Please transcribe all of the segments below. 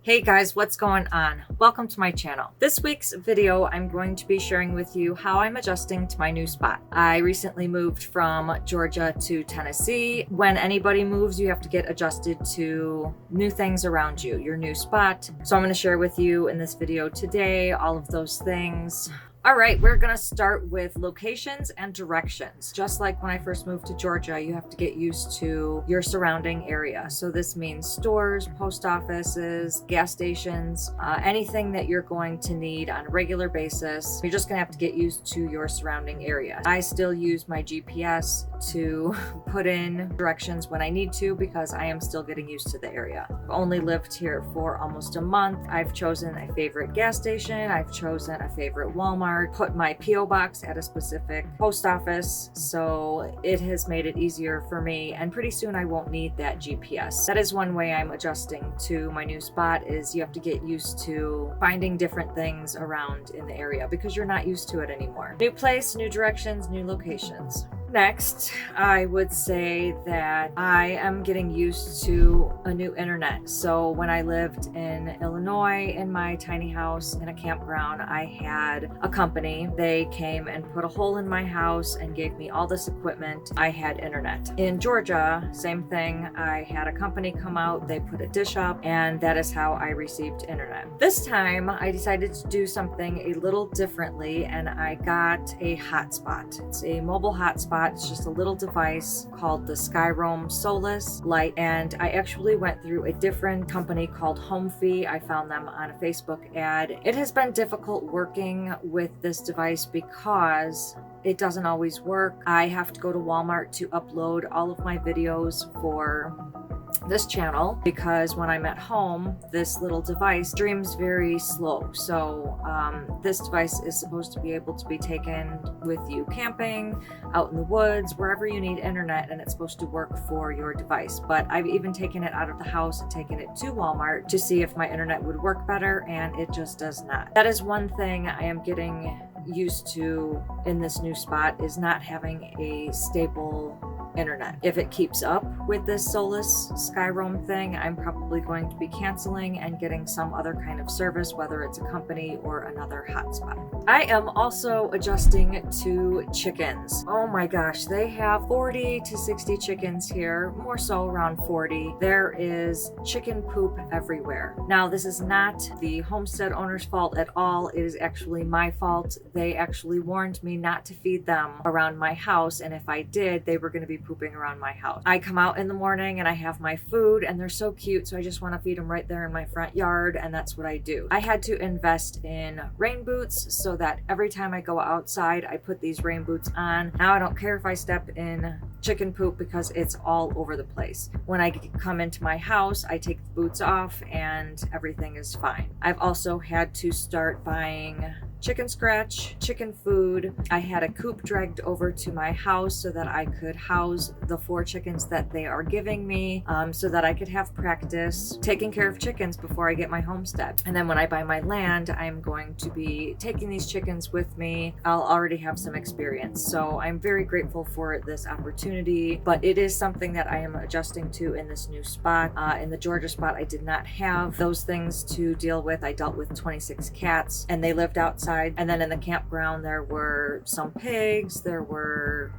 Hey guys, what's going on? Welcome to my channel. This week's video, I'm going to be sharing with you how I'm adjusting to my new spot. I recently moved from Georgia to Tennessee. When anybody moves, you have to get adjusted to new things around you, your new spot. So I'm going to share with you in this video today all of those things. All right, we're gonna start with locations and directions. Just like when I first moved to Georgia, you have to get used to your surrounding area. So this means stores, post offices, gas stations, anything that you're going to need on a regular basis. You're just gonna have to get used to your surrounding area. I still use my GPS to put in directions when I need to because I am still getting used to the area. I've only lived here for almost a month. I've chosen a favorite gas station. I've chosen a favorite Walmart. Put my P.O. box at a specific post office, so it has made it easier for me, and pretty soon I won't need that GPS. That is one way I'm adjusting to my new spot, is you have to get used to finding different things around in the area because you're not used to it anymore. New place, new directions, new locations. Next, I would say that I am getting used to a new internet. So when I lived in Illinois in my tiny house in a campground, I had a company. They came and put a hole in my house and gave me all this equipment. I had internet. In Georgia, same thing. I had a company come out, they put a dish up, and that is how I received internet. This time, I decided to do something a little differently, and I got a hotspot. It's a mobile hotspot. It's just a little device called the Skyroam Solus Lite, and I actually went through a different company called HomeStead. I found them on a Facebook ad. It has been difficult working with this device because it doesn't always work. I have to go to Walmart to upload all of my videos for this channel because when I'm at home, this little device streams very slow. So this device is supposed to be able to be taken with you camping, out in the woods, wherever you need internet, and it's supposed to work for your device. But I've even taken it out of the house and taken it to Walmart to see if my internet would work better, and it just does not. That is one thing I am getting used to in this new spot, is not having a stable internet. If it keeps up with this Solus Skyroam thing, I'm probably going to be canceling and getting some other kind of service, whether it's a company or another hotspot. I am also adjusting to chickens. Oh my gosh, they have 40 to 60 chickens here, more so around 40. There is chicken poop everywhere. Now, this is not the homestead owner's fault at all. It is actually my fault. They actually warned me not to feed them around my house, and if I did, they were going to be pooping around my house. I come out in the morning and I have my food, and they're so cute, so I just want to feed them right there in my front yard, and that's what I do. I had to invest in rain boots so that every time I go outside, I put these rain boots on. Now I don't care if I step in chicken poop because it's all over the place. When I come into my house, I take the boots off and everything is fine. I've also had to start buying chicken scratch, chicken food. I had a coop dragged over to my house so that I could house the 4 chickens that they are giving me, so that I could have practice taking care of chickens before I get my homestead. And then when I buy my land, I'm going to be taking these chickens with me. I'll already have some experience. So I'm very grateful for this opportunity, but it is something that I am adjusting to in this new spot. In the Georgia spot, I did not have those things to deal with. I dealt with 26 cats and they lived outside. And then in the campground, there were some pigs, there were,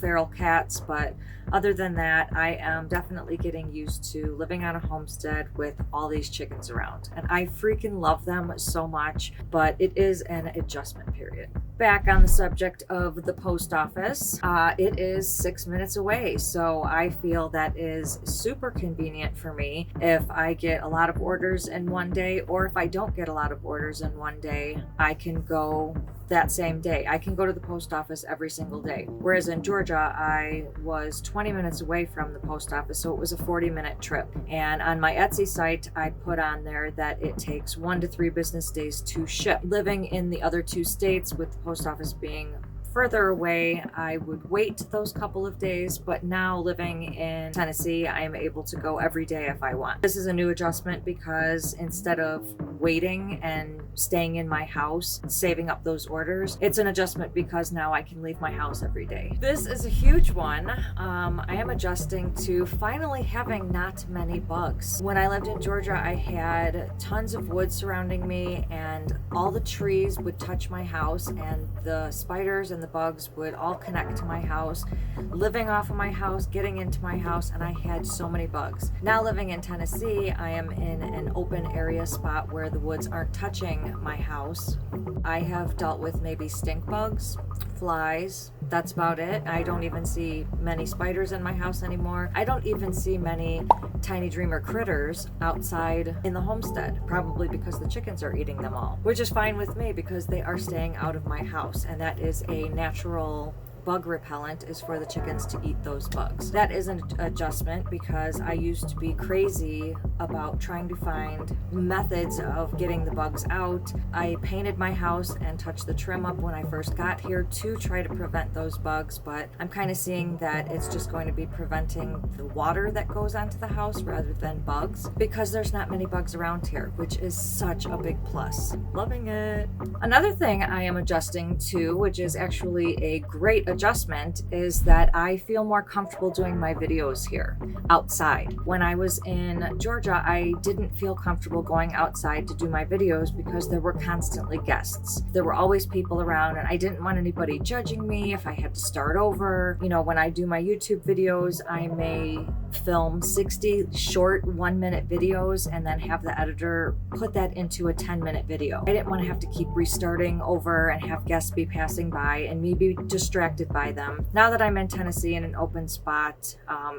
feral cats, but other than that, I am definitely getting used to living on a homestead with all these chickens around. And I freaking love them so much, but it is an adjustment period. Back on the subject of the post office, it is 6 minutes away, so I feel that is super convenient for me if I get a lot of orders in one day, or if I don't get a lot of orders in one day, I can go that same day. I can go to the post office every single day. Whereas in Georgia, I was 20 minutes away from the post office, so it was a 40-minute trip. And on my Etsy site, I put on there that it takes 1 to 3 business days to ship. Living in the other 2 states, with the post office being further away, I would wait those couple of days, but now living in Tennessee, I am able to go every day if I want. This is a new adjustment because instead of waiting and staying in my house, saving up those orders. It's an adjustment because now I can leave my house every day. This is a huge one. I am adjusting to finally having not many bugs. When I lived in Georgia, I had tons of wood surrounding me and all the trees would touch my house and the spiders and the bugs would all connect to my house, living off of my house, getting into my house, and I had so many bugs. Now living in Tennessee, I am in an open area spot where the woods aren't touching my house. I have dealt with maybe stink bugs, flies, that's about it. I don't even see many spiders in my house anymore. I don't even see many tiny dreamer critters outside in the homestead, probably because the chickens are eating them all, which is fine with me because they are staying out of my house, and that is a natural bug repellent, is for the chickens to eat those bugs. That is an adjustment because I used to be crazy about trying to find methods of getting the bugs out. I painted my house and touched the trim up when I first got here to try to prevent those bugs, but I'm kind of seeing that it's just going to be preventing the water that goes onto the house rather than bugs, because there's not many bugs around here, which is such a big plus. Loving it. Another thing I am adjusting to, which is actually a great adjustment, is that I feel more comfortable doing my videos here outside. When I was in Georgia, I didn't feel comfortable going outside to do my videos because there were constantly guests. There were always people around and I didn't want anybody judging me if I had to start over. You know, when I do my YouTube videos, I may film 60 short 1-minute videos and then have the editor put that into a 10-minute video. I didn't want to have to keep restarting over and have guests be passing by and me be distracted by them. Now that I'm in Tennessee in an open spot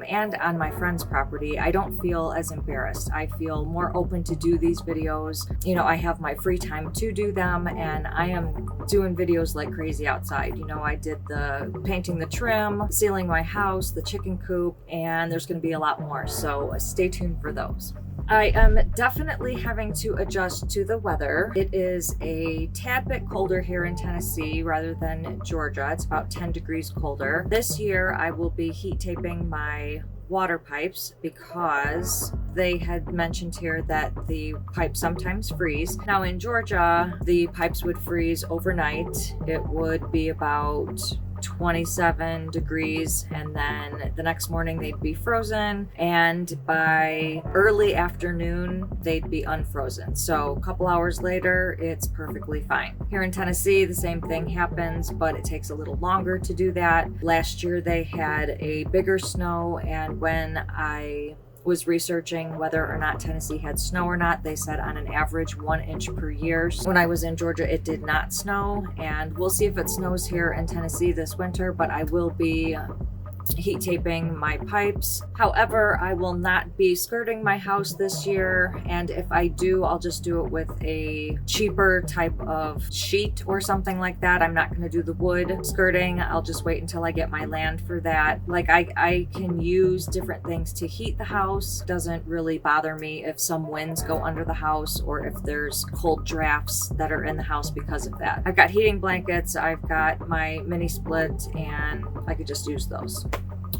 and on my friend's property, I don't feel as embarrassed. I feel more open to do these videos. You know, I have my free time to do them and I am doing videos like crazy outside. You know, I did the painting the trim, sealing my house, the chicken coop, and there's going to be a lot more, so stay tuned for those. I am definitely having to adjust to the weather. It is a tad bit colder here in Tennessee rather than Georgia. It's about 10 degrees colder. This year I will be heat taping my water pipes because they had mentioned here that the pipes sometimes freeze. Now in Georgia, the pipes would freeze overnight. It would be about 27 degrees and then the next morning they'd be frozen, and by early afternoon they'd be unfrozen. So a couple hours later it's perfectly fine. Here in Tennessee the same thing happens, but it takes a little longer to do that. Last year they had a bigger snow, and when I was researching whether or not Tennessee had snow or not, they said on an average 1 inch per year. When I was in Georgia, it did not snow, and we'll see if it snows here in Tennessee this winter, but I will be heat taping my pipes. However, I will not be skirting my house this year, and if I do, I'll just do it with a cheaper type of sheet or something like that. I'm not going to do the wood skirting. I'll just wait until I get my land for that. Like I can use different things to heat the house. Doesn't really bother me if some winds go under the house or if there's cold drafts that are in the house because of that. I've got heating blankets, I've got my mini split, and I could just use those.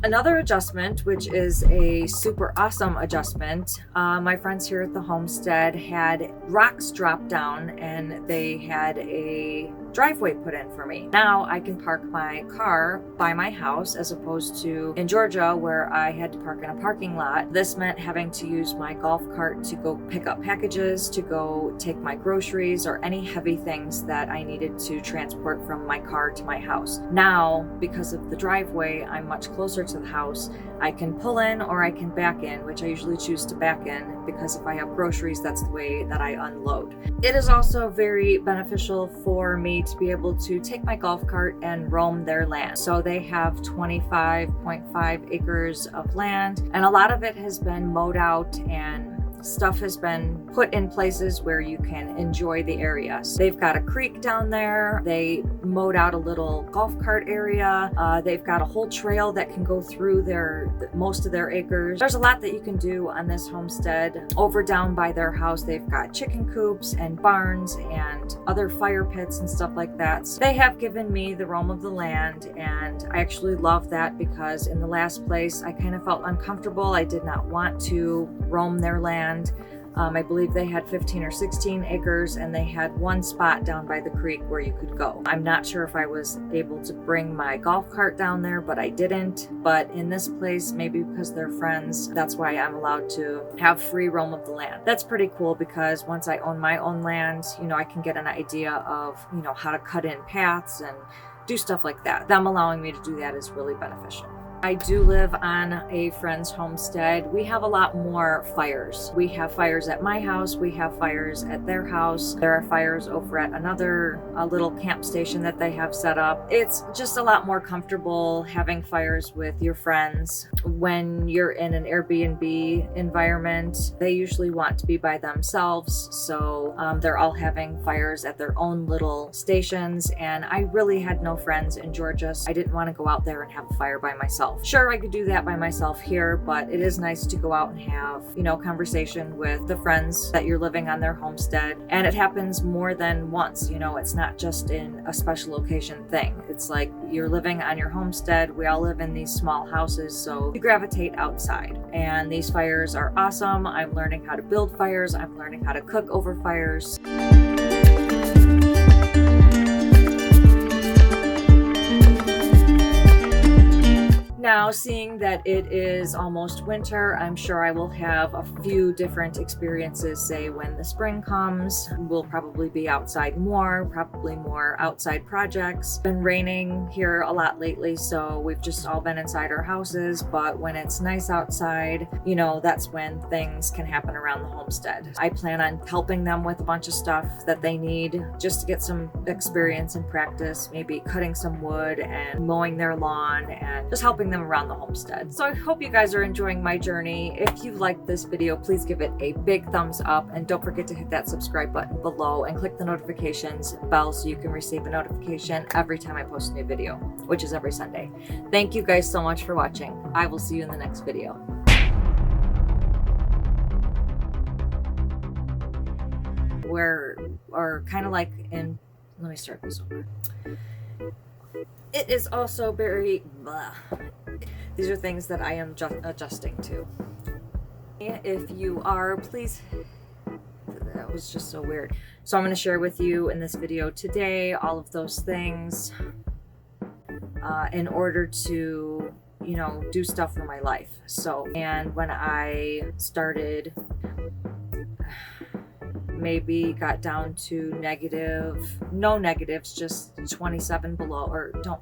Another adjustment, which is a super awesome adjustment, my friends here at the homestead had rocks drop down and they had a driveway put in for me. Now I can park my car by my house as opposed to in Georgia where I had to park in a parking lot. This meant having to use my golf cart to go pick up packages, to go take my groceries, or any heavy things that I needed to transport from my car to my house. Now, because of the driveway, I'm much closer to the house. I can pull in or I can back in, which I usually choose to back in because if I have groceries, that's the way that I unload. It is also very beneficial for me to be able to take my golf cart and roam their land. So they have 25.5 acres of land, and a lot of it has been mowed out and stuff has been put in places where you can enjoy the area. So they've got a creek down there. They mowed out a little golf cart area. They've got a whole trail that can go through most of their acres. There's a lot that you can do on this homestead. Over down by their house, they've got chicken coops and barns and other fire pits and stuff like that. So they have given me the roam of the land, and I actually love that because in the last place I kind of felt uncomfortable. I did not want to roam their land. I believe they had 15 or 16 acres, and they had one spot down by the creek where you could go. I'm not sure if I was able to bring my golf cart down there, but I didn't. But in this place, maybe because they're friends, that's why I'm allowed to have free roam of the land. That's pretty cool, because once I own my own land, you know, I can get an idea of, you know, how to cut in paths and do stuff like that. Them allowing me to do that is really beneficial. I do live on a friend's homestead. We have a lot more fires. We have fires at my house. We have fires at their house. There are fires over at another little camp station that they have set up. It's just a lot more comfortable having fires with your friends. When you're in an Airbnb environment, they usually want to be by themselves. So they're all having fires at their own little stations. And I really had no friends in Georgia, so I didn't want to go out there and have a fire by myself. Sure, I could do that by myself here, but it is nice to go out and have, you know, conversation with the friends that you're living on their homestead. And it happens more than once, you know, it's not just in a special occasion thing. It's like you're living on your homestead. We all live in these small houses, so you gravitate outside. And these fires are awesome. I'm learning how to build fires. I'm learning how to cook over fires. Now, seeing that it is almost winter, I'm sure I will have a few different experiences. Say when the spring comes, we'll probably be outside more, probably more outside projects. It's been raining here a lot lately, so we've just all been inside our houses, but when it's nice outside, you know, that's when things can happen around the homestead. I plan on helping them with a bunch of stuff that they need just to get some experience and practice, maybe cutting some wood and mowing their lawn and just helping them around the homestead. So I hope you guys are enjoying my journey. If you liked this video, please give it a big thumbs up, and don't forget to hit that subscribe button below and click the notifications bell so you can receive a notification every time I post a new video, which is every Sunday. Thank you guys so much for watching. I will see you in the next video. Or kind of like in, let me start this over. It is also very blah. These are things that I am adjusting to. If you are, please, that was just so weird. So I'm going to share with you in this video today all of those things in order to, you know, do stuff for my life. So, and when I started, maybe got down to negative, no negatives, just 27 below, or don't